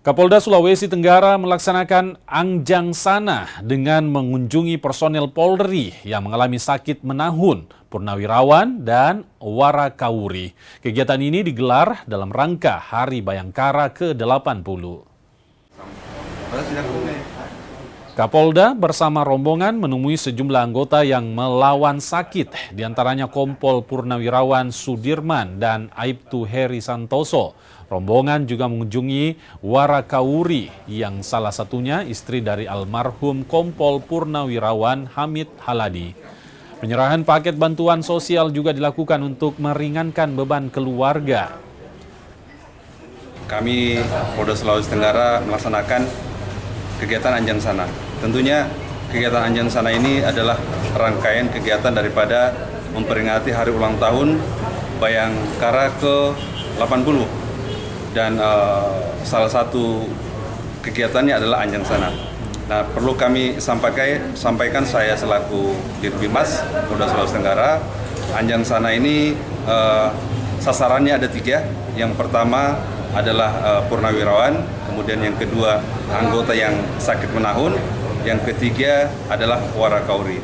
Kapolda Sulawesi Tenggara melaksanakan Anjang Sana dengan mengunjungi personel Polri yang mengalami sakit menahun, Purnawirawan, dan Warakawuri. Kegiatan ini digelar dalam rangka Hari Bayangkara ke-80. Kapolda bersama rombongan menemui sejumlah anggota yang melawan sakit, diantaranya Kompol Purnawirawan Sudirman dan Aibtu Heri Santoso. Rombongan juga mengunjungi Warakawuri yang salah satunya istri dari almarhum Kompol Purnawirawan Hamid Haladi. Penyerahan paket bantuan sosial juga dilakukan untuk meringankan beban keluarga. Kami Polda Sulawesi Tenggara melaksanakan kegiatan Anjang Sana. Tentunya kegiatan Anjang Sana ini adalah rangkaian kegiatan daripada memperingati hari ulang tahun Bayangkara ke-80. Dan salah satu kegiatannya adalah Anjang Sana. Nah, perlu kami sampaikan saya selaku Dirbimas Polda Sulawesi Tenggara, Anjang Sana ini sasarannya ada 3. Yang pertama adalah Purnawirawan, kemudian yang kedua anggota yang sakit menahun, yang ketiga adalah Warakawuri.